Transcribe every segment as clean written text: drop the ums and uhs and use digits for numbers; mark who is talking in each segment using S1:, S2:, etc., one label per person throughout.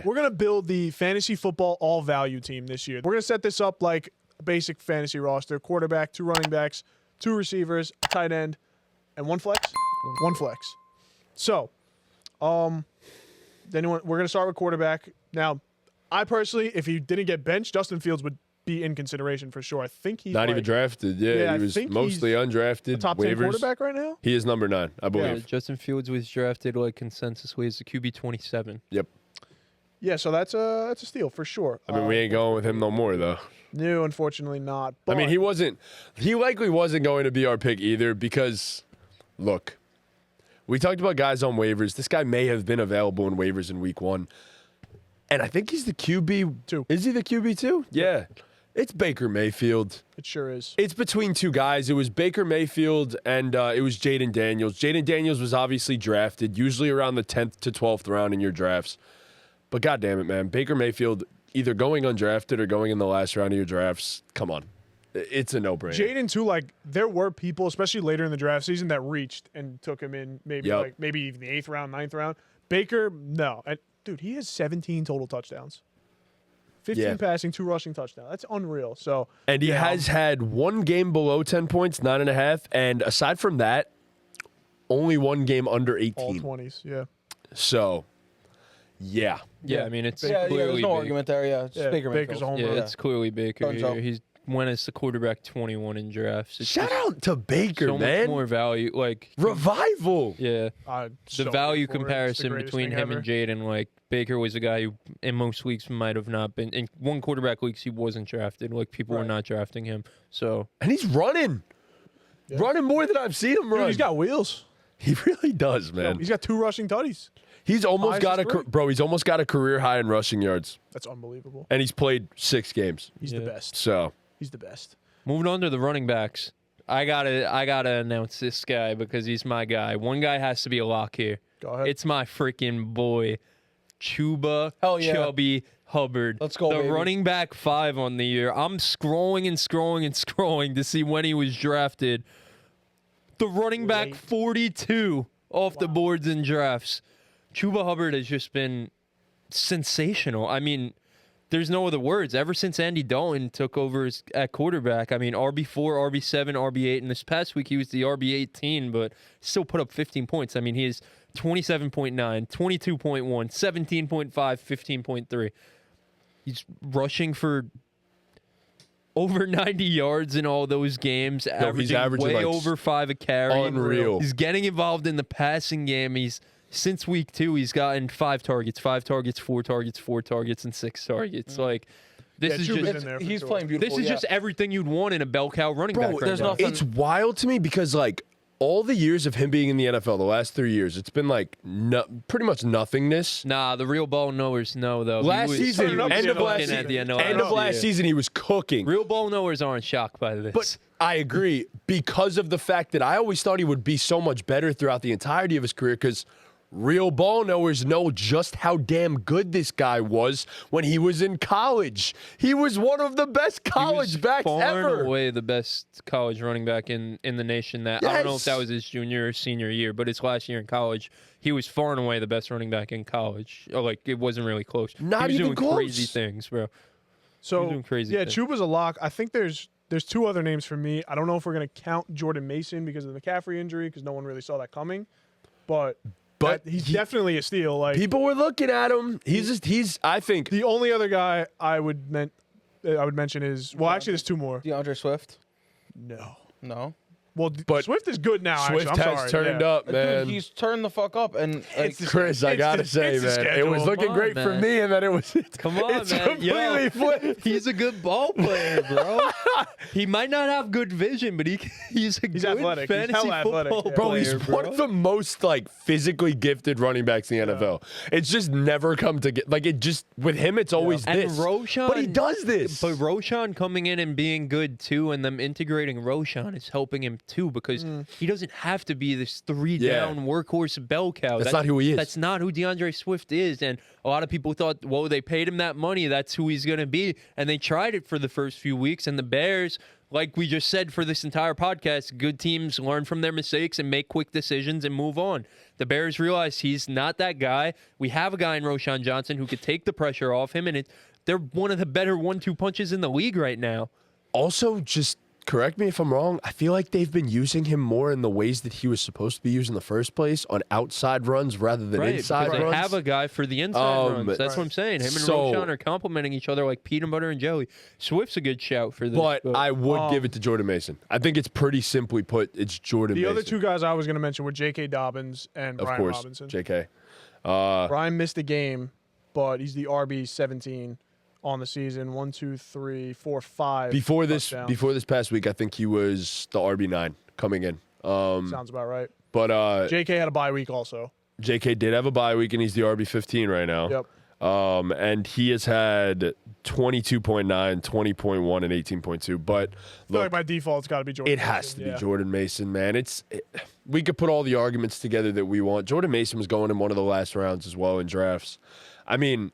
S1: We're going to build the fantasy football all-value team this year. We're going to set this up like a basic fantasy roster. Quarterback, 2 running backs, 2 receivers, a tight end, and 1 flex? 1 flex. So, we're going to start with quarterback. Now, I personally, if he didn't get benched, Justin Fields would be in consideration for sure. I think he's
S2: not even drafted. Yeah, he was mostly undrafted.
S1: Top 10 quarterback right now?
S2: He is number 9, I believe.
S3: Yeah, Justin Fields was drafted like consensusly as the QB 27.
S2: Yep.
S1: Yeah, so that's a steal for sure.
S2: I mean, we ain't going with him no more though.
S1: No, unfortunately not. But
S2: I mean, he likely wasn't going to be our pick either because, look, we talked about guys on waivers. This guy may have been available in waivers in week 1. And I think he's the QB2. Is he the QB2? Yeah. It's Baker Mayfield.
S1: It sure is.
S2: It's between 2 guys. It was Baker Mayfield and it was Jaden Daniels. Jaden Daniels was obviously drafted, usually around the 10th to 12th round in your drafts. But God damn it, man. Baker Mayfield either going undrafted or going in the last round of your drafts. Come on. It's a no-brainer.
S1: Jaden, too, like, there were people, especially later in the draft season, that reached and took him in maybe even the 8th round, 9th round. Baker, no. And, dude, he has 17 total touchdowns. 15 passing, 2 rushing touchdowns. That's unreal. So,
S2: and he has had 1 game below 10 points, 9.5. And aside from that, only 1 game under 18.
S1: All 20s, yeah.
S2: So, yeah.
S3: Yeah, I mean, it's
S4: clearly
S3: there's
S4: no argument there. Yeah, it's Baker
S1: Baker's a home run.
S3: it's clearly Baker here. He's went as the quarterback 21 in drafts. It's
S2: Shout out to Baker,
S3: so
S2: man.
S3: Much more value. Like
S2: revival.
S3: Yeah.
S1: So
S3: the value comparison between him and Jaden, like, Baker was a guy who in most leagues might have not been. In 1 quarterback leagues, he wasn't drafted. Like, people were not drafting him. So
S2: and he's running. Yeah. Running more than I've seen him run.
S1: Dude, he's got wheels.
S2: He really does, man.
S1: He's got 2 rushing tutties.
S2: He's almost got he's almost got a career high in rushing yards.
S1: That's unbelievable.
S2: And he's played 6 games.
S1: He's the best.
S2: So
S1: he's the best.
S3: Moving on to the running backs. I gotta announce this guy because he's my guy. One guy has to be a lock here.
S1: Go ahead.
S3: It's my freaking boy, Chuba Chubby Hubbard.
S4: Let's go,
S3: the
S4: baby.
S3: running back 5 on the year. I'm scrolling to see when he was drafted. The running back 42 off the boards in drafts. Chuba Hubbard has just been sensational. I mean, there's no other words. Ever since Andy Dalton took over at quarterback, I mean, RB4, RB7, RB8, and this past week he was the RB18, but still put up 15 points. I mean, he is 27.9, 22.1, 17.5, 15.3. He's rushing for over 90 yards in all those games, averaging way
S2: like
S3: over 5 a carry.
S2: Unreal.
S3: He's getting involved in the passing game. Since week 2, he's gotten 5 targets, 4 targets, and 6 targets. Like, this is just
S4: he's playing beautiful.
S3: This is just everything you'd want in a bell cow running back.
S4: There's nothing.
S2: It's wild to me because, like, all the years of him being in the NFL, the last 3 years, it's been like pretty much nothingness.
S3: Nah, the real ball knowers know though.
S2: Last season, end of last season, he was cooking.
S3: Real ball knowers aren't shocked by this.
S2: But I agree because of the fact that I always thought he would be so much better throughout the entirety of his career because real ball knowers know just how damn good this guy was when he was in college. He was one of the best college backs ever.
S3: Far and away the best college running back in the nation. I don't know if that was his junior or senior year, but his last year in college, he was far and away the best running back in college. Like, it wasn't really close.
S2: Not
S3: he was
S2: even
S3: doing
S2: close.
S3: Crazy things, bro.
S1: So,
S3: doing crazy things.
S1: Chuba's a lock. I think there's 2 other names for me. I don't know if we're going to count Jordan Mason because of the McCaffrey injury because no one really saw that coming. But he's definitely a steal. Like,
S2: people were looking at him. I think
S1: the only other guy I would mention is actually there's 2 more.
S4: DeAndre Swift.
S1: No. Well, but Swift is good now.
S2: Swift
S1: actually. I'm
S2: has
S1: sorry.
S2: turned up, man.
S4: Dude, he's turned the fuck up, and like,
S2: Chris, I gotta say, man, it was looking great for me, and then it was.
S3: Come on,
S2: it's
S3: man.
S2: completely flipped.
S3: He's a good ball player, bro. He might not have good vision, but he's good
S1: athletic.
S3: fantasy
S1: He's hella athletic.
S3: football
S1: Yeah.
S2: Bro,
S3: player,
S2: he's one of the most like physically gifted running backs in the NFL. It's just never come to get like it. Just with him, it's always this.
S3: And Roshan,
S2: but he does this.
S3: But Roshan coming in and being good too, and them integrating Roshan is helping him too because he doesn't have to be this 3-down workhorse bell cow.
S2: That's not who he is.
S3: That's not who DeAndre Swift is. And a lot of people thought, well, they paid him that money. That's who he's going to be. And they tried it for the first few weeks. And the Bears, like we just said for this entire podcast, good teams learn from their mistakes and make quick decisions and move on. The Bears realize he's not that guy. We have a guy in Roschon Johnson who could take the pressure off him, and they're one of the better 1-2 punches in the league right now.
S2: Also, just correct me if I'm wrong, I feel like they've been using him more in the ways that he was supposed to be used in the first place, on outside runs rather than inside
S3: because
S2: runs.
S3: They have a guy for the inside runs. That's what I'm saying. Him and Roschon are complimenting each other like peanut butter and jelly. Swift's a good shout for this.
S2: But I would give it to Jordan Mason. I think it's pretty simply put, it's Jordan Mason.
S1: The other two guys I was going to mention were J.K. Dobbins and Brian Robinson.
S2: J.K.
S1: Brian missed a game, but he's the RB 17 on the season. 1, 2, 3, 4, 5.
S2: Before
S1: touchdowns.
S2: this past week, I think he was the RB9 coming in.
S1: Sounds about right.
S2: But
S1: J.K. had a bye week also.
S2: J.K. did have a bye week, and he's the RB15 right now.
S1: Yep.
S2: And he has had 22.9, 20.1, and 18.2. But
S1: I feel like by default, it's got to be Jordan
S2: it
S1: Mason.
S2: has to be Jordan Mason, man. We could put all the arguments together that we want. Jordan Mason was going in one of the last rounds as well in drafts. I mean,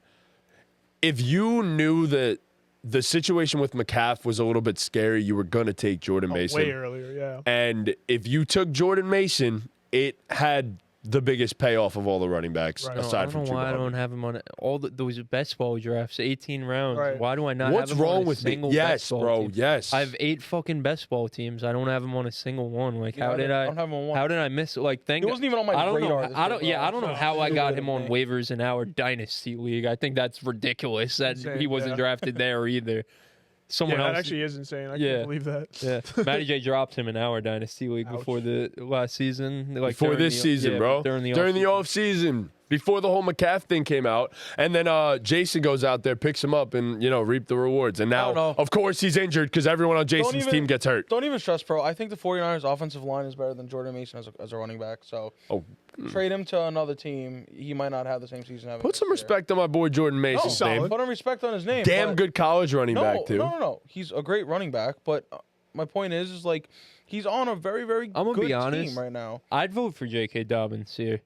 S2: if you knew that the situation with McCaff was a little bit scary, you were going to take Jordan Mason.
S1: Way earlier, yeah.
S2: And if you took Jordan Mason, it had the biggest payoff of all the running backs, aside from
S3: I don't know why I
S2: Chuba
S3: don't have him on all those best ball drafts, 18 rounds.
S1: Right.
S3: Why do I not
S2: What's
S3: have him
S2: wrong
S3: on a
S2: with me?
S3: single
S2: Yes,
S3: best ball
S2: bro.
S3: team?
S2: Yes.
S3: I have 8 fucking best ball teams. I don't have him on a single one. Like, how did
S4: I don't have him on one.
S3: How did I miss it? Like,
S4: It wasn't even on my
S3: I don't
S4: radar.
S3: know.
S4: this
S3: I
S4: year,
S3: don't.
S4: bro.
S3: Yeah, I don't know how I
S4: It
S3: got
S4: would've
S3: him on
S4: been.
S3: waivers in our dynasty league. I think that's ridiculous that
S1: Insane,
S3: he wasn't
S1: yeah.
S3: drafted there either. Someone
S1: Yeah,
S3: else.
S1: that actually is insane. I
S3: Yeah.
S1: can't believe that.
S3: Yeah, Matty J dropped him in our dynasty league
S1: Ouch.
S3: before the last season. Like
S2: Before
S3: during
S2: this
S3: the-
S2: season,
S3: yeah,
S2: bro.
S3: During the
S2: off season. Before the whole McCaff thing came out. And then Jason goes out there, picks him up, and, reap the rewards. And now,
S4: know.
S2: of course, he's injured because everyone on Jason's
S4: even-
S2: team gets hurt.
S4: Don't even stress, bro. I think the 49ers offensive line is better than Jordan Mason as a running back. So trade him to another team. He might not have the same season.
S2: Put some respect on my boy Jordan Mason's
S1: solid.
S2: name.
S4: Put some respect on his name.
S2: Damn
S4: but-
S2: good college running back, too.
S4: No. He's a great running back, but my point is like he's on a very, very
S3: I'm gonna
S4: good
S3: be honest.
S4: team right now.
S3: I'd vote for J.K. Dobbins here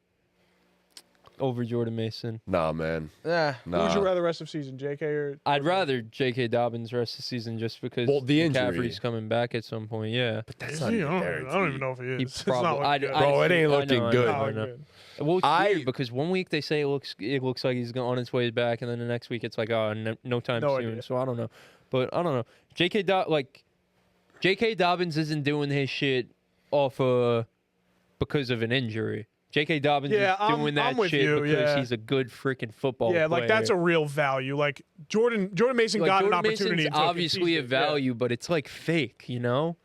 S3: over Jordan Mason.
S2: Nah, man.
S4: Yeah.
S1: Who would you
S2: Nah.
S1: rather rest of season, J.K. or?
S3: I'd rather J.K. Dobbins rest the season just because
S2: Well, the injury.
S3: McCaffrey's coming back at some point. Yeah,
S2: That's
S1: Is
S2: not
S1: he?
S2: even
S1: I don't
S2: guaranteed.
S1: even know if he is.
S3: he
S1: It's not
S3: probably.
S1: looking good.
S2: Bro, it ain't looking good.
S1: Not
S3: I
S1: looking
S3: know.
S1: good.
S3: Well, it's
S2: I-
S3: weird because one week they say it looks like he's on his way back, and then the next week it's like no time
S1: No
S3: soon.
S1: idea.
S3: So I don't know, but I don't know. J.K. Dobbins isn't doing his shit off because of an injury. J.K. Dobbins
S1: Yeah,
S3: is
S1: I'm-
S3: doing that
S1: I'm with
S3: shit
S1: you,
S3: because
S1: yeah.
S3: he's a good freaking football player.
S1: Yeah, like that's a real value. Like Jordan Mason
S3: like,
S1: got
S3: Jordan
S1: an opportunity.
S3: Mason's
S1: and took it.
S3: obviously
S1: He
S3: a
S1: did, yeah.
S3: value, but it's like fake, you know?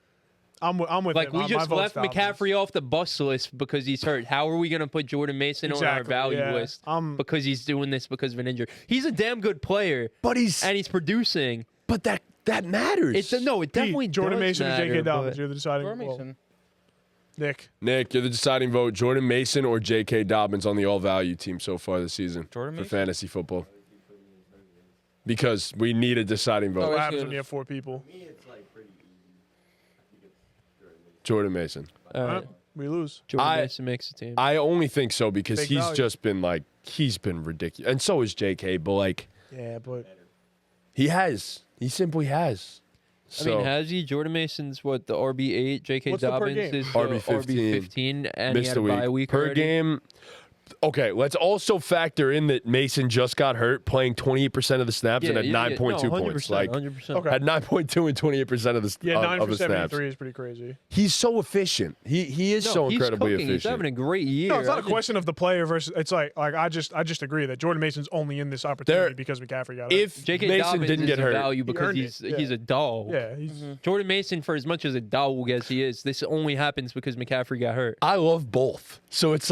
S1: I'm with
S3: Like
S1: him.
S3: we
S1: My
S3: just
S1: vote's
S3: left
S1: Dobbins.
S3: McCaffrey off the bus list because he's hurt. How are we going to put Jordan Mason on our
S1: Exactly,
S3: value
S1: yeah.
S3: list
S1: I'm-
S3: because he's doing this because of an injury? He's a damn good player,
S2: But
S3: and he's producing.
S2: that matters.
S3: It definitely
S1: Jordan
S3: does
S1: Mason or
S3: matter,
S1: J.K. Dobbins.
S3: but-
S1: You're the deciding.
S4: Jordan
S1: well,
S4: Mason.
S1: Nick.
S2: You're the deciding vote. Jordan Mason or J.K. Dobbins on the all-value team so far this season
S4: Jordan
S2: for
S4: Mason?
S2: fantasy football. Because we need a deciding vote.
S4: No,
S1: What
S4: it's
S1: happens
S4: good.
S1: when you have 4 people?
S2: Jordan Mason.
S3: All right.
S1: We lose.
S3: Jordan Mason makes the team.
S2: I only think so because
S1: Big
S2: he's
S1: value.
S2: just been he's been ridiculous. And so is J.K., but
S1: Yeah, but
S2: he simply has.
S3: I mean,
S2: So,
S3: has he? Jordan Mason's what, the RB8? J.K.
S1: What's the per
S3: Dobbins
S1: game?
S3: is the
S2: RB15.
S3: RB15, and he
S2: missed
S3: had
S2: a
S3: a bye week
S2: per
S3: already?
S2: game. Okay, let's also factor in that Mason just got hurt playing 28% of the snaps and had 9.2 points.
S3: 100%.
S1: Okay.
S2: Had 9.2 and 28% of the
S1: yeah, 9
S2: of
S1: for
S2: the snaps.
S1: 73 is pretty crazy.
S2: He's so efficient. He is
S3: No,
S2: so
S3: he's
S2: incredibly
S3: cooking.
S2: efficient.
S3: He's having a great year.
S1: No, it's not
S3: I
S1: a
S3: just-
S1: question of the player versus. It's like I just agree that Jordan Mason's only in this opportunity because McCaffrey got hurt.
S2: if
S3: J.K.
S2: Mason
S3: Dobbins
S2: didn't
S3: is
S2: get
S3: a
S2: hurt,
S3: value because
S1: earned
S3: he's
S1: it, yeah.
S3: he's a dog.
S1: Yeah, he's
S3: Jordan Mason, for as much as a dog as he is, this only happens because McCaffrey got hurt.
S2: I love both. So it's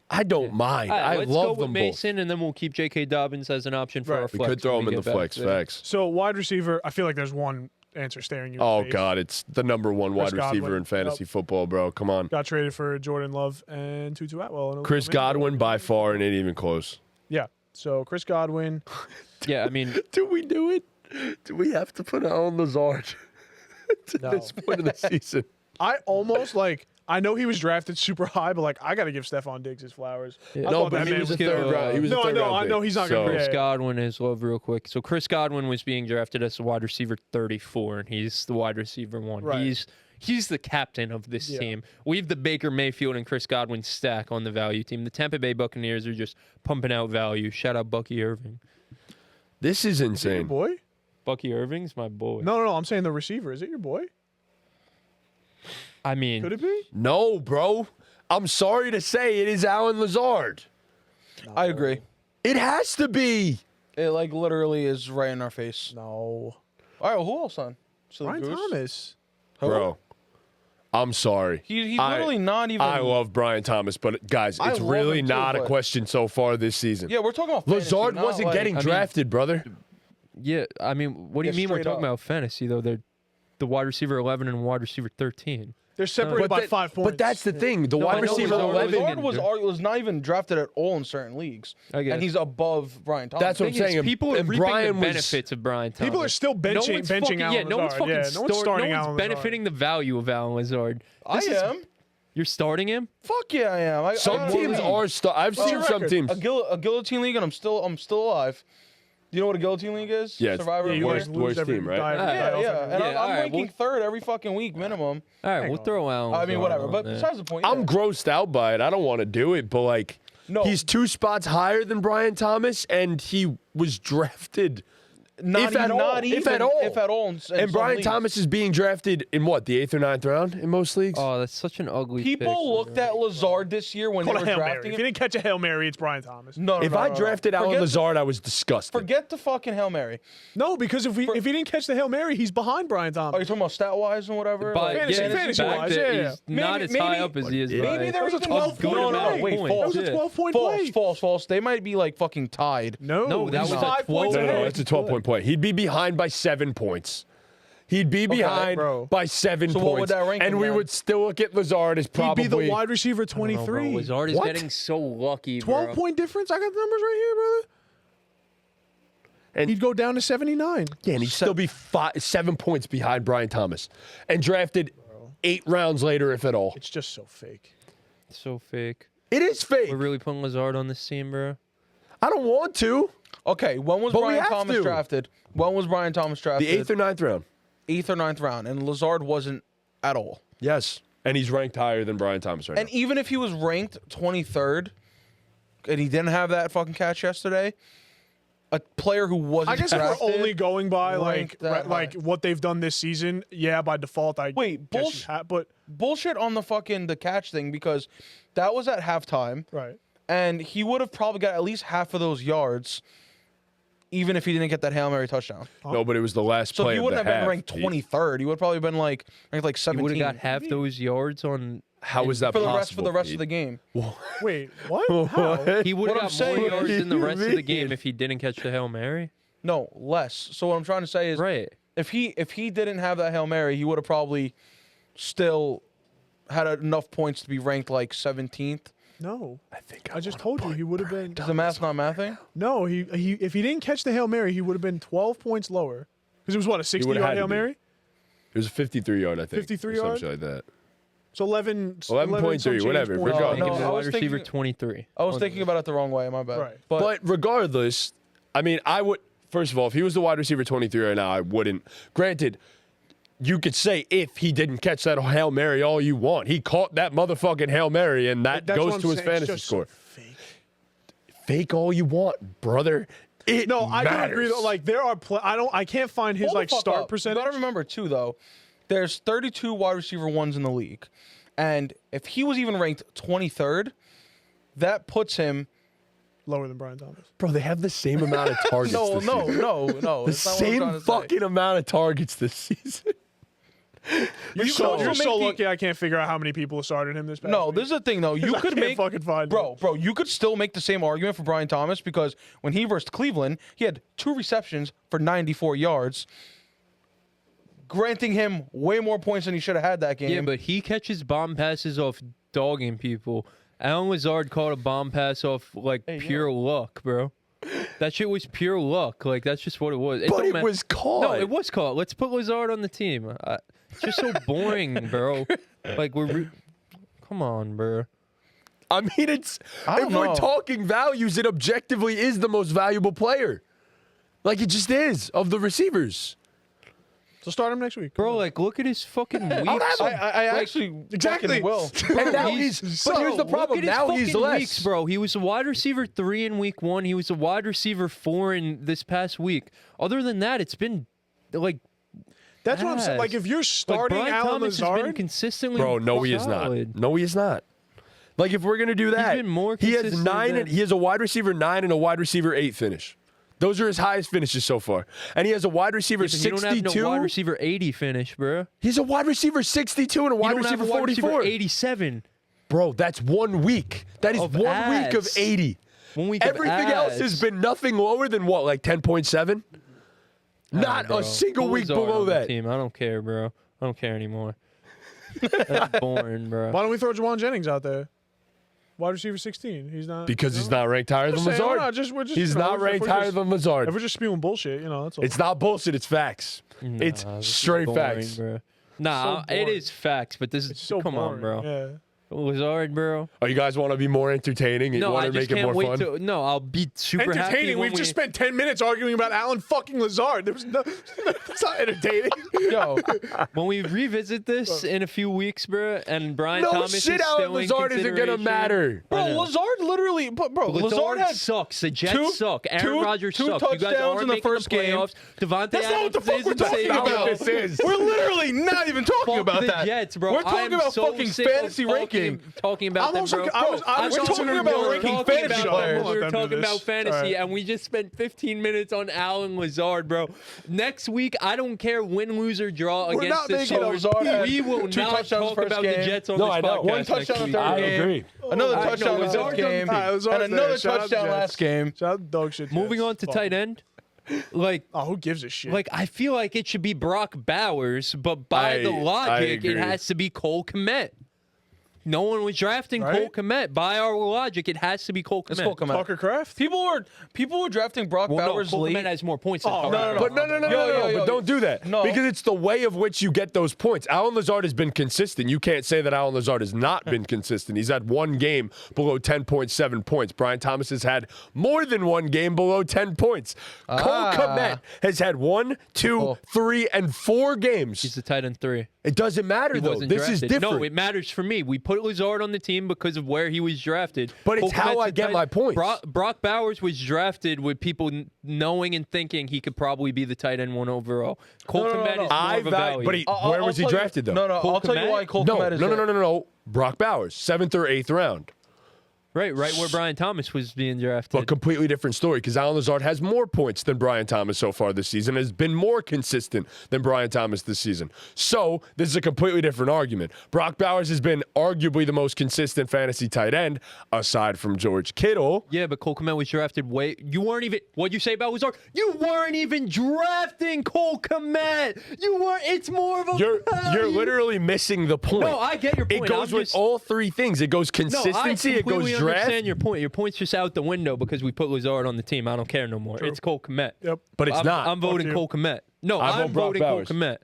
S2: I don't mind.
S3: All right,
S2: I
S3: let's
S2: love
S3: go with
S2: them both.
S3: Mason, and then we'll keep J.K. Dobbins as an option for
S1: Right.
S3: our
S1: We
S3: flex.
S2: We could throw
S3: when
S2: him in
S3: we
S2: the
S3: get back
S2: flex.
S3: there.
S2: Facts.
S1: so wide receiver. I feel like there's one answer staring you. in the
S2: Oh
S1: face.
S2: God, it's the number one wide
S1: Chris
S2: receiver
S1: Godwin.
S2: in fantasy
S1: Yep.
S2: football, bro. Come on.
S1: Got traded for Jordan Love and Tutu Atwell. and
S2: Chris
S1: Ojeda.
S2: Godwin by far and ain't even close.
S1: Yeah. So Chris Godwin.
S3: Yeah, I mean,
S2: Do we do it? Do we have to put Alan Lazard to
S1: No.
S2: this point of the season?
S1: I almost I know he was drafted super high, but like I got to give Stephon Diggs his flowers. I
S2: No,
S1: thought
S2: but
S1: that
S2: he
S1: man
S2: was a
S3: was
S2: third
S3: good.
S2: round. He was a
S1: No,
S2: third round
S1: I
S2: pick.
S1: know he's not gonna
S2: So-
S1: be-
S3: Chris
S1: Yeah.
S3: Godwin is love real quick. So Chris Godwin was being drafted as the wide receiver 34, and he's the wide receiver 1.
S1: Right.
S3: He's the captain of this
S1: Yeah.
S3: team. We have the Baker Mayfield and Chris Godwin stack on the value team. The Tampa Bay Buccaneers are just pumping out value. Shout out Bucky Irving.
S2: This is
S1: Is it your
S2: insane.
S1: boy?
S3: Bucky Irving's my boy.
S1: No. I'm saying the receiver. Is it your boy?
S3: I mean,
S1: Could it be?
S2: No, bro. I'm sorry to say it is Alan Lazard.
S4: I agree.
S2: It has to be.
S4: It like literally is right in our face.
S1: No.
S4: All right, well, who else on? Silly
S1: Brian
S4: Goose?
S1: Thomas.
S4: Who?
S2: Bro. I'm sorry.
S4: He's
S2: I-
S4: literally not even.
S2: I love Brian Thomas, but guys,
S4: I
S2: it's
S4: love
S2: really
S4: him too,
S2: not a
S4: but-
S2: question so far this season.
S4: Yeah, we're talking about fantasy,
S2: Lazard
S4: not
S2: wasn't
S4: like-
S2: getting
S3: I mean-
S2: drafted, brother.
S3: yeah, I mean, what do you
S4: Yeah,
S3: mean we're
S4: straight
S3: talking
S4: up.
S3: about fantasy, though? They're the wide receiver 11 and wide receiver 13.
S1: They're separated by 5 points.
S2: But that's the thing. The
S3: No, I
S2: wide
S3: know
S2: receiver
S3: Lazard
S2: 11.
S4: Was not even drafted at all in certain leagues,
S3: I guess.
S4: and he's above Brian Thomas.
S2: That's what I'm
S3: Thing is,
S2: saying.
S3: people are
S2: and
S3: reaping
S2: Brian
S3: the
S2: was-
S3: benefits of Brian Thomas.
S1: People are still benching
S3: one's fucking,
S1: Alan
S3: yeah, no one's
S1: Lazard.
S3: fucking
S1: Yeah, no one's starting
S3: no one's
S1: Alan Lazard.
S3: benefiting the value of Alan Lazard.
S4: I
S3: This is-
S4: am.
S3: You're starting him?
S4: Fuck yeah, I am.
S2: Some
S4: I
S2: teams are. I've
S1: What's
S2: seen
S1: your
S2: some
S1: record?
S2: teams.
S4: a guillotine league, and I'm still alive. Do you know what a guillotine league is?
S2: Yeah, it's-
S4: Survivor.
S1: Yeah,
S4: of
S1: you
S4: the
S1: always
S2: Worst-
S1: lose
S2: worst
S1: every
S2: team, right?
S1: die-
S3: Yeah,
S1: die
S4: Yeah,
S1: off
S4: yeah,
S1: every-
S4: and
S3: Yeah,
S4: I'm
S3: all right,
S4: ranking
S3: well-
S4: third every fucking week minimum.
S3: All right,
S1: Hang
S3: we'll
S1: on.
S3: throw Alan
S4: I mean,
S3: Lazard
S4: whatever.
S3: on
S4: But
S3: there.
S4: besides the point,
S2: I'm
S4: yeah.
S2: grossed out by it. I don't want to do it, but like,
S4: No.
S2: he's 2 spots higher than Brian Thomas, and he was drafted.
S4: Not
S2: if at
S4: even,
S2: all.
S4: not
S2: If
S4: even,
S2: at all.
S4: If at all. In
S2: And
S4: some
S2: Brian
S4: leagues.
S2: Thomas is being drafted in what, the 8th or 9th round in most leagues?
S3: Oh, that's such an ugly pick.
S4: People looked at Lazard this year when
S1: Call
S4: they
S1: a
S4: were
S1: Hail Mary.
S4: drafting
S1: If
S4: him.
S1: you didn't catch a Hail Mary, it's Brian Thomas.
S4: No, no,
S2: if
S4: no,
S2: I
S4: no, no.
S2: drafted Alan
S4: Forget the-
S2: Lazard, I was disgusted.
S4: Forget the fucking Hail Mary.
S1: No, because if he didn't catch the Hail Mary, he's behind Brian
S4: Are
S1: Thomas.
S4: you talking about stat wise and whatever?
S3: But
S1: Fantasy-
S3: yeah,
S1: fantasy
S3: back
S1: wise,
S3: there,
S1: yeah.
S3: he's not
S4: Maybe-
S3: as high
S4: maybe-
S3: up as he is.
S4: maybe
S3: by
S4: there
S1: That was
S4: was
S1: a
S4: a
S1: 12
S3: good
S1: point
S3: amount
S1: play.
S3: of
S4: wait,
S3: points.
S1: That was a
S3: Yeah.
S1: 12-point
S4: false,
S1: play.
S4: false, false. They might be like fucking tied.
S1: No,
S3: that
S1: he's
S3: was a
S1: 5 points
S3: 12
S2: no,
S1: ahead.
S2: no, it's a 12-point play. He'd be behind by 7 points. He'd be behind
S1: bro.
S2: by 7
S4: So
S2: points.
S4: what would that rank
S2: and
S4: him
S2: we
S4: then?
S2: would still look at Lazard as
S1: He'd
S2: probably
S1: be the wide receiver 23.
S3: Lazard is
S2: What?
S3: getting so lucky,
S1: 12-point difference? I got the numbers right here, brother.
S2: And-
S1: He'd go down to 79.
S2: Yeah, and he'd still be 7 points behind Brian Thomas. And drafted 8 rounds later, if at all.
S1: It's just so fake.
S3: So fake.
S2: It is fake.
S3: We're really putting Lazard on this team, bro.
S2: I don't want to.
S4: Okay, when was
S2: But we
S4: Brian
S2: have
S4: Thomas
S2: to.
S4: drafted? When was Brian Thomas drafted?
S2: The 8th or 9th round.
S4: 8th or 9th round, and Lazard wasn't at all.
S2: Yes. And he's ranked higher than Brian Thomas right
S4: And even if he was ranked 23rd, and he didn't have that fucking catch yesterday, a player who wasn't
S1: I guess if
S4: drafted,
S1: we're only going by
S4: ranked that
S1: like
S4: high.
S1: what they've done this season, yeah, by default, I
S4: Wait,
S1: guess you
S4: bullsh-
S1: ha- but
S4: bullshit on the catch thing, because that was at halftime,
S1: right.
S4: and he would have probably got at least half of those yards, even if he didn't get that Hail Mary touchdown.
S2: now. No, but it was the last
S4: So
S2: play
S4: he
S2: of
S4: wouldn't
S2: the
S4: have been
S2: half.
S4: ranked 23rd. He would have probably been like ranked like
S3: He
S4: 17
S3: would have got half those yards on.
S2: How is that
S4: for the
S2: possible?
S4: rest of the
S2: Pete?
S4: game.
S1: Wait, what? How?
S3: He would
S4: What
S3: have
S4: I'm
S3: got
S4: saying
S3: more
S4: is-
S3: yards in the rest of the
S2: mean?
S3: game if he didn't catch the Hail Mary.
S4: No, less. So what I'm trying to say is,
S3: Right.
S4: if he didn't have that Hail Mary, he would have probably still had enough points to be ranked like 17th.
S1: No,
S2: I think
S1: I just told you he would have been.
S4: Is the math not mathing?
S1: No, he if he didn't catch the Hail Mary, he would have been 12 points lower. Because it was what, a
S2: would've
S1: 60-yard
S2: had to
S1: Hail
S2: be.
S1: Mary?
S2: It was a 53-yard, I think.
S1: 53
S2: or
S1: yard?
S2: something like that.
S1: So 11.
S2: 11.3,
S1: some change
S2: whatever,
S1: points.
S2: regardless.
S4: No,
S3: He was
S4: I
S3: a
S4: was
S3: wide receiver
S4: thinking-
S3: 23.
S4: I was thinking about it the wrong way. My bad.
S1: Right.
S2: But regardless, I mean, I would, first of all, if he was the wide receiver 23 right now, I wouldn't. Granted, you could say if he didn't catch that Hail Mary all you want. He caught that motherfucking Hail Mary, and that
S1: That's what
S2: goes
S1: I'm
S2: to his
S1: saying, it's
S2: fantasy
S1: just so
S2: score.
S1: fake.
S2: Fake all you want, brother. It
S1: No, I do
S2: matters.
S1: agree. Though, like there are, I can't find his
S4: Hold the
S1: like
S4: fuck
S1: start
S4: up.
S1: percentage.
S4: You gotta remember too, though. There's 32 wide receiver ones in the league, and if he was even ranked 23rd, that puts him.
S1: Lower than Brian Thomas.
S2: Bro, they have the same amount of targets
S4: No,
S2: this
S4: no,
S2: season.
S4: no, no.
S2: The
S4: that's not what I'm
S2: same
S4: trying to say.
S2: fucking amount of targets this season.
S1: You're
S4: You
S1: so,
S4: could also
S1: you're so
S4: make the-
S1: lucky I can't figure out how many people started him this past
S4: No,
S1: week.
S4: this is the thing though. You
S1: I
S4: could
S1: can't
S4: make
S1: fucking find
S4: bro, you could still make the same argument for Brian Thomas, because when he versed Cleveland, he had 2 receptions for 94 yards, granting him way more points than he should have had that game.
S3: Yeah, but he catches bomb passes off dogging people. Alan Lazard caught a bomb pass off like pure luck, bro. That shit was pure luck. Like that's just what it was.
S2: But
S3: don't
S2: it
S3: ma-
S2: was caught.
S3: No, it was caught. Let's put Lazard on the team. It's just so boring, bro. Like Come on, bro.
S2: I mean, it's
S4: I don't
S2: if we're
S4: know.
S2: talking values, it objectively is the most valuable player. Like it just is of the receivers.
S1: So start him next week.
S3: Bro, like, look at his fucking weeks.
S4: I actually
S1: Exactly.
S4: fucking will.
S2: And now
S3: he's-
S2: but here's the problem.
S3: Look at his
S2: Now he's
S3: fucking
S2: less.
S3: weeks, bro. He was a wide receiver 3 in week 1. He was a wide receiver 4 in this past week. Other than that, it's been like
S1: That's what I'm saying. Like if you're
S3: like
S1: starting
S3: Brian
S1: Alan
S3: Thomas has been
S1: Lazard,
S3: consistently
S2: Bro, no, he is not.
S3: solid.
S2: No, he is not. Like if we're gonna do that,
S3: been more
S2: he has
S3: consistent
S2: 9.
S3: than-
S2: He has a wide receiver 9 and a wide receiver 8 finish. Those are his highest finishes so far. And he has a wide receiver
S3: But you don't
S2: 62.
S3: have no wide receiver 80 finish, bro.
S2: He's a wide receiver 62 and a wide
S3: You don't
S2: receiver
S3: have a wide
S2: 44.
S3: receiver 87.
S2: Bro, that's 1 week. That is
S3: Of
S2: 1 week of
S3: ads.
S2: 80.
S3: 1 week of
S2: Everything else has
S3: ads.
S2: been nothing lower than what, like 10.7? Not
S3: Bro,
S2: a single
S3: put
S2: week
S3: Lazard
S2: below
S3: on the
S2: that.
S3: Team. I don't care, bro. I don't care anymore. That's boring, bro.
S1: why don't we throw Juwan Jennings out there? Wide receiver 16. He's not
S2: Because he's not ranked higher than
S1: Just saying,
S2: Lazard.
S1: we're just,
S2: He's
S1: you know,
S2: not
S1: if
S2: ranked
S1: we're
S2: higher
S1: just-
S2: than Lazard.
S1: If we're just spewing bullshit, that's all.
S2: It's not bullshit. It's facts. It's
S3: Nah, this is
S2: straight
S3: boring,
S2: facts.
S3: bro. Nah,
S1: So
S3: it
S1: boring.
S3: is facts, but this is
S1: It's so
S3: come
S1: boring.
S3: on, bro.
S1: Yeah.
S3: Lazard, bro.
S2: Oh, you guys want to be more entertaining? You
S3: No,
S2: want
S3: I
S2: to
S3: just
S2: make it
S3: can't
S2: more
S3: wait
S2: fun?
S3: to. No, I'll be super happy.
S1: Entertaining.
S3: when
S1: We've just spent 10 minutes arguing about Alan fucking Lazard. There was no. That's not entertaining.
S4: Yo,
S3: when we revisit this in a few weeks, bro, and Brian
S2: No
S3: Thomas
S2: shit,
S3: is
S2: Alan
S3: still in
S2: Lazard isn't gonna
S3: consideration.
S2: matter.
S4: bro,
S3: I know.
S4: Lazard literally, bro, Lazard
S3: Lazard
S4: had
S3: sucks. The Jets
S4: two-
S3: suck. Aaron
S4: two-
S3: Rodgers
S4: two
S3: sucks. You guys
S4: touchdowns
S3: aren't
S4: in the
S3: making
S4: first
S3: the
S4: game.
S3: playoffs. Devontae
S4: That's not what the
S3: Adams
S4: fuck we're
S3: isn't
S4: talking
S3: saving
S4: about.
S3: you.
S2: This is.
S4: We're literally not even talking
S3: Fuck
S4: about
S3: the
S4: that.
S3: Jets, bro.
S4: We're
S3: I
S4: talking
S3: am
S4: about
S3: so
S4: fucking
S3: sick of
S4: fantasy ranking.
S3: Talking about
S1: I'm
S3: them,
S1: also-
S3: bro.
S1: I was
S4: we're
S1: also
S4: talking
S1: gonna
S4: about
S1: go-
S4: ranking
S3: talking
S4: fantasy
S3: about
S4: players.
S3: them. We were
S1: Let them do
S3: talking about
S1: this.
S3: fantasy,
S1: All right.
S3: and we just spent 15 minutes on Alan Lazard, bro. Next week, I don't care win, lose, or draw
S1: We're
S3: against
S1: not
S3: the
S1: making
S3: Sharks.
S4: Lazard had
S3: We will
S4: 2
S3: not
S4: touchdowns
S3: talk
S4: first
S3: about the
S4: game.
S3: Jets on
S2: No,
S3: this
S2: I know.
S3: podcast.
S4: One
S3: next
S4: touchdown in
S3: week.
S4: the third
S2: I
S4: game.
S2: agree.
S4: Another
S3: I
S4: touchdown
S3: know,
S4: in the
S3: Lazard's
S4: fifth game.
S1: All right, Lazard's
S4: And another
S1: there. Shout out to
S4: touchdown
S1: Jets.
S4: last game.
S1: Shout out to dog shit.
S3: Moving
S1: Jets.
S3: on to
S1: Fuck.
S3: tight end. Like,
S1: Oh, who gives a shit?
S3: Like I feel like it should be Brock Bowers, but by the
S2: I
S3: logic, it
S2: agree.
S3: has to be Cole Kmet. No one was drafting Cole
S1: Right?
S3: Kmet. By our logic, it has to be Cole Kmet.
S4: It's Cole Kmet.
S1: Tucker Kraft?
S4: People were drafting Brock
S3: Well, no,
S4: Bowers
S3: Cole
S4: late.
S3: Kmet has more points than
S1: Oh,
S3: Tucker.
S1: no.
S2: But no,
S4: Yo,
S2: but don't do that.
S4: No.
S2: Because it's the way of which you get those points. Alan Lazard has been consistent. You can't say that Alan Lazard has not been consistent. He's had 1 game below 10.7 points. Brian Thomas has had more than 1 game below 10 points. Cole Kmet has had 1, 2, 3, and 4 games.
S3: He's the tight end 3.
S2: It doesn't matter,
S3: He
S2: though.
S3: wasn't
S2: This
S3: drafted.
S2: is different.
S3: No, it matters for me. We put Lazard on the team because of where he was drafted.
S2: But it's
S3: Cole
S2: how
S3: Kmet's
S2: I
S3: a
S2: get
S3: tight-
S2: my points.
S3: Brock Bowers was drafted with people knowing and thinking he could probably be the tight end 1 overall. Cole
S4: No,
S3: Kmet is more
S2: I
S3: of a
S2: value,
S3: value.
S2: but where was he
S4: tell you-
S2: drafted, though?
S4: No,
S3: Cole
S4: I'll tell you
S3: Kmet?
S4: why Cole
S2: No,
S4: Kmet is
S2: no. Brock Bowers, 7th or 8th round.
S3: right where Brian Thomas was being drafted.
S2: But completely different story because Alan Lazard has more points than Brian Thomas so far this season, has been more consistent than Brian Thomas this season. So this is a completely different argument. Brock Bowers has been arguably the most consistent fantasy tight end aside from George Kittle.
S3: Yeah, but Cole Kmet was drafted way. You weren't even. What'd you say about Lazard? You weren't even drafting Cole Kmet. You weren't. It's more of a.
S2: You're
S3: value.
S2: literally missing the point.
S3: No, I get your point.
S2: It goes
S3: I'm
S2: with
S3: just-
S2: all 3 things. It goes
S3: No, I
S2: consistency, it
S3: completely
S2: goes draft.
S3: understand your point. Your point's just out the window because we put Lazard on the team. I don't care no more. It's Cole Kmet.
S1: Yep.
S2: But it's
S3: I'm,
S2: not.
S3: I'm voting
S1: you.
S3: Cole Kmet. No,
S2: I vote
S3: I'm
S2: Brock
S3: voting
S2: Bowers.
S3: Cole Kmet.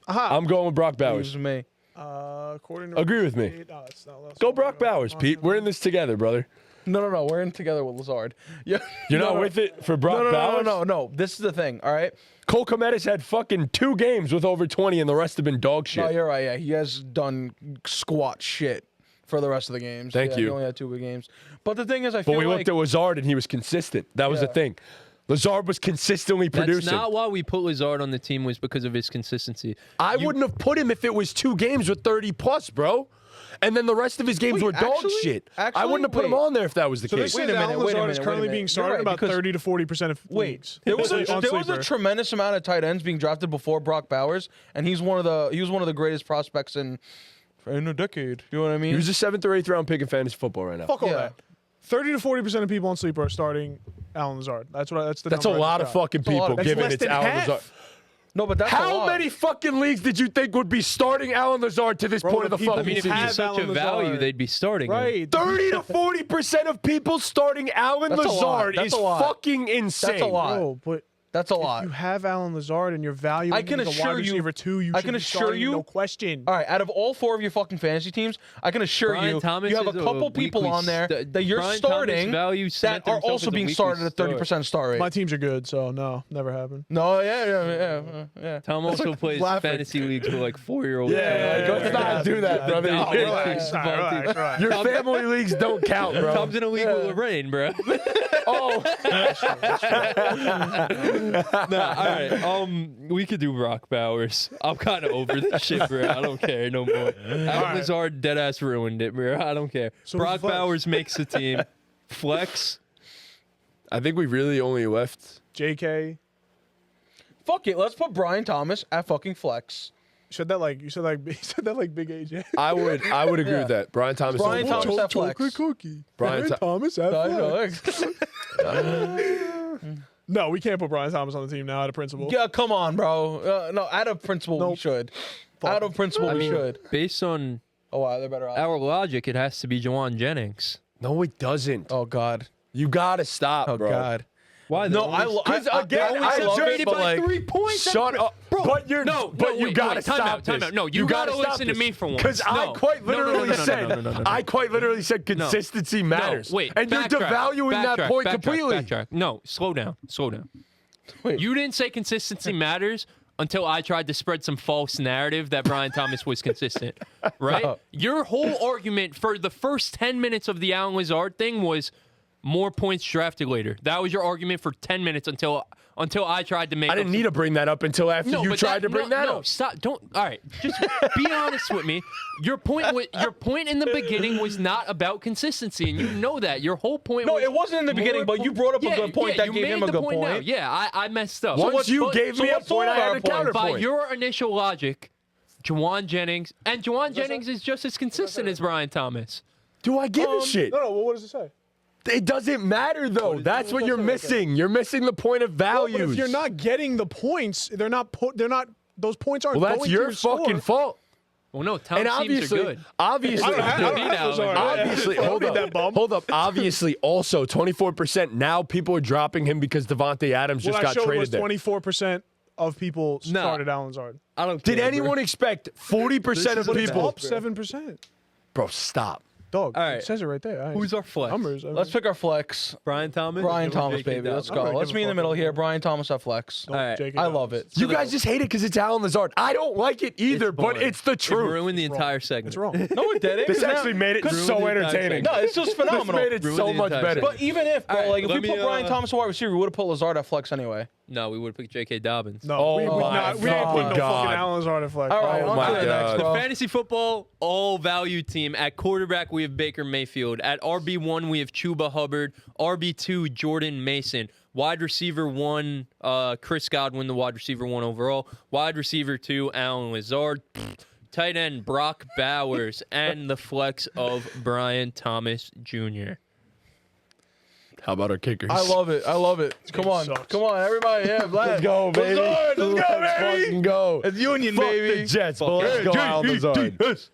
S1: Aha.
S2: I'm going with Brock
S4: It
S2: Bowers.
S4: was me.
S1: According to
S2: Agree with me.
S1: No, it's not.
S2: Go Brock Bowers, Pete. We're in this together, brother.
S4: No. We're in together with Lazard. Yeah.
S2: You're
S4: No,
S2: not
S4: no.
S2: with it for Brock
S4: No.
S2: Bowers?
S4: This is the thing. All right.
S2: Cole Kmet has had fucking 2 games with over 20, and the rest have been dog shit.
S4: No, you're right. Yeah, he has done squat shit for the rest of the games.
S2: Thank
S4: Yeah,
S2: you.
S4: He only had 2 good games. But the thing is, I
S2: but
S4: feel
S2: we
S4: like
S2: looked at Lazard, and he was consistent. That was the
S4: Yeah.
S2: thing. Lazard was consistently
S3: That's
S2: producing.
S3: not why we put Lazard on the team. Was because of his consistency.
S2: I wouldn't have put him if it was 2 games with 30 plus, bro. And then the rest of his games
S4: Wait,
S2: were dog
S4: actually-
S2: shit. I
S4: actually,
S2: wouldn't have put him
S4: wait.
S2: on there if that was the
S1: So they
S2: case.
S1: say
S4: Wait a
S1: that
S4: minute,
S1: Alan
S4: wait a
S1: Lazard
S4: minute,
S1: is
S4: wait a
S1: currently
S4: minute.
S1: being
S4: You're
S1: started
S4: right,
S1: about
S4: because-
S1: 30 to 40% of
S4: Wait,
S1: leagues.
S4: there was
S1: On
S4: a
S1: Sleeper.
S4: tremendous amount of tight ends being drafted before Brock Bowers, and he was one of the greatest prospects in a decade. You know what I mean?
S2: He was a 7th or 8th round pick in fantasy football right now.
S1: Fuck all
S4: Yeah.
S1: that. 30 to 40% of people on Sleeper are starting Alan Lazard. That's the
S2: That's a
S1: number I just
S2: lot of
S1: got.
S2: fucking
S4: a lot
S2: people
S4: of- That's
S2: given
S1: less
S2: it's
S1: than
S2: Alan
S1: half.
S2: Lazard.
S4: no, but that's a
S2: How
S4: lot.
S2: many fucking leagues did you think would be starting Alan Lazard to this
S1: Bro,
S2: point of
S1: the
S2: the
S1: people
S2: fucking
S3: I mean, if
S2: season?
S3: he's
S1: have
S3: such a
S1: Alan
S3: value,
S1: Lazard.
S3: they'd be starting him.
S1: Right.
S2: 30 to 40% of people starting Alan
S4: That's a lot.
S2: Lazard
S4: That's
S2: is
S4: a lot.
S2: fucking insane.
S4: That's a lot.
S1: Bro, but
S4: That's a lot.
S1: You have Allen Lazard and you're valuing
S4: I can
S1: him as a
S4: assure
S1: wide
S4: you-
S1: receiver too. You
S4: I
S1: should
S4: can
S1: be
S4: assure
S1: starting him,
S4: you-
S1: no question.
S4: All right, out of all 4 of your fucking fantasy teams, I can assure
S3: Brian
S4: you,
S3: Thomas
S4: you have a
S3: is a
S4: couple people
S3: weekly
S4: on there that you're
S3: Brian
S4: starting
S3: Thomas value
S4: that
S3: cemented
S4: are
S3: himself
S4: also
S3: as a
S4: being
S3: weekly
S4: started at
S3: start.
S4: 30% start rate.
S1: My teams are good, so no, never happened.
S4: No, yeah.
S3: Tom also plays
S1: laughing.
S3: fantasy leagues with like 4-year-olds.
S2: let's not do that, brother.
S3: No,
S1: Relax, relax.
S2: Your family leagues don't count, bro.
S3: Tom's in a league with Lorraine, bro.
S2: Oh,
S3: Nah, all right. We could do Brock Bowers. I'm kind of over this shit, bro. I don't care no more. Allen Lazard deadass ruined it, bro. I don't care.
S1: So
S3: Brock
S1: flex.
S3: Bowers makes the team. Flex.
S2: I think we really only left.
S1: JK.
S4: Fuck it, let's put Brian Thomas at fucking flex.
S1: You said that like Big AJ.
S2: I would agree
S4: Yeah.
S2: with that. Brian Thomas.
S4: Brian
S2: is the
S4: Thomas
S2: flex.
S4: at flex.
S1: Chocolate cookie.
S2: Brian
S1: Brian Thomas at flex. No, we can't put Brian Thomas on the team now out of principle.
S4: Yeah, come on, bro. No, out of principle, we
S1: Nope.
S4: should.
S1: Fuck.
S4: Out of principle, we should.
S3: Based on
S4: Oh, wow, they're better off.
S3: our logic, it has to be Jawan Jennings.
S2: No, it doesn't.
S4: Oh, God.
S2: You gotta stop,
S4: Oh,
S2: bro.
S4: God.
S3: Why?
S4: No, I
S2: Because again, I
S4: love
S2: just
S4: it, but like,
S3: 3 points.
S2: Shut up,
S3: Bro,
S2: but you're
S3: no,
S2: but you
S3: wait,
S2: gotta
S3: wait, time
S2: stop
S3: out, time
S2: this.
S3: out. No, you gotta
S2: stop
S3: listen to
S2: this.
S3: me for once.
S2: Because I
S3: No.
S2: quite
S3: No, no, no,
S2: literally
S3: no, no,
S2: said,
S3: no, no, no, no.
S2: I quite literally said consistency matters.
S3: No, wait,
S2: and you're
S3: backtrack,
S2: devaluing that point
S3: backtrack,
S2: completely.
S3: Backtrack. No, slow down.
S4: Wait.
S3: You didn't say consistency matters until I tried to spread some false narrative that Brian Thomas was consistent, right?
S4: No.
S3: Your whole argument for the first 10 minutes of the Allen Lazard thing was more points drafted later. That was your argument for 10 minutes until I tried to make
S2: I didn't need to bring that up until after you
S3: but
S2: tried to bring that
S3: no,
S2: up.
S3: stop. Don't. All right. Just be honest with me. Your point in the beginning was not about consistency, and you know that. Your whole point
S4: No,
S3: was
S4: it wasn't in the beginning, but you brought up a good point that
S3: you
S4: gave him
S3: made
S4: a
S3: the
S4: good
S3: now.
S4: point.
S3: Yeah, I messed up.
S2: Once you gave me a
S4: what's all
S2: point, I
S4: of our
S2: had a
S4: points?
S2: counterpoint.
S3: By your initial logic, Jawan Jennings is just as consistent as Brian Thomas.
S2: Do I give a shit?
S1: No, what does it say?
S2: It doesn't matter though. That's what you're missing. You're missing the point of
S1: Well,
S2: values.
S1: but if you're not getting the points, they're not. Those points aren't.
S2: well, that's
S1: going
S2: your
S1: to your
S2: fucking
S1: score.
S2: fault.
S3: Well, no, Tom's
S2: And
S3: teams are good.
S2: obviously,
S1: I don't have those already.
S2: obviously,
S1: I don't
S2: hold
S1: need
S2: up,
S1: that bum.
S2: hold up. Obviously, also 24%. Now people are dropping him because Devontae Adams just
S1: What I
S2: got
S1: showed
S2: traded
S1: was
S2: there.
S1: 24% of people started Allen Lazard.
S3: I don't.
S2: Did
S3: care,
S2: anyone
S3: bro.
S2: expect 40% of
S3: This is
S2: people?
S1: Up 7%.
S2: Bro, stop.
S1: Dog.
S3: All right.
S1: It says it right there.
S3: Who's our flex?
S1: numbers?
S4: Let's pick our flex.
S3: Brian Thomas.
S4: Brian
S3: or
S4: Thomas,
S3: J.K.
S4: baby. Let's
S3: Dobbins?
S4: go.
S1: gonna
S4: Let's
S1: give
S4: be
S1: a
S4: in the
S1: fuck
S4: middle
S1: about
S4: here.
S1: that.
S4: Brian Thomas at flex.
S3: All right.
S1: J.K.
S4: I
S1: Dobbins.
S4: love it.
S2: You guys just hate it because it's Allen Lazard. I don't like it either, but
S3: boring.
S2: it's the
S3: It
S2: truth.
S3: ruined the entire segment.
S1: It's wrong.
S4: No, it didn't.
S2: This
S4: 'cause now-
S2: actually made it
S3: Ruined
S2: so
S3: the entire
S2: entertaining.
S3: segment.
S4: No, it's just
S2: This
S4: phenomenal.
S2: made it
S3: Ruined
S2: so
S3: the
S2: much
S3: entire
S2: better.
S3: segment.
S4: But even if, bro,
S3: All right,
S4: like if we
S3: let me,
S4: put Brian Thomas at wide receiver, we would have put Lazard at flex anyway.
S3: No, we would pick J.K. Dobbins.
S1: No,
S2: Oh
S1: we ain't
S2: my
S1: putting no
S2: God.
S1: fucking Allen Lazard at flex.
S4: All right,
S2: Oh
S4: on
S2: my
S4: to the next,
S2: God.
S4: bro.
S3: Fantasy football all value team. At quarterback, we have Baker Mayfield. At RB1, we have Chuba Hubbard. RB2, Jordan Mason. Wide receiver 1, Chris Godwin, the wide receiver 1 overall. Wide receiver 2, Allen Lazard. Tight end, Brock Bowers. And the flex of Brian Thomas Jr.
S2: How about our kickers?
S4: I love it. I love it. Come on.
S1: sucks.
S4: Come on, everybody. Yeah,
S2: Let's go, baby.
S4: Lazard, let's go,
S2: Let's
S4: baby.
S2: fucking go.
S4: It's Union,
S2: Fuck
S4: baby.
S2: the Jets, but let's go, Allen Lazard.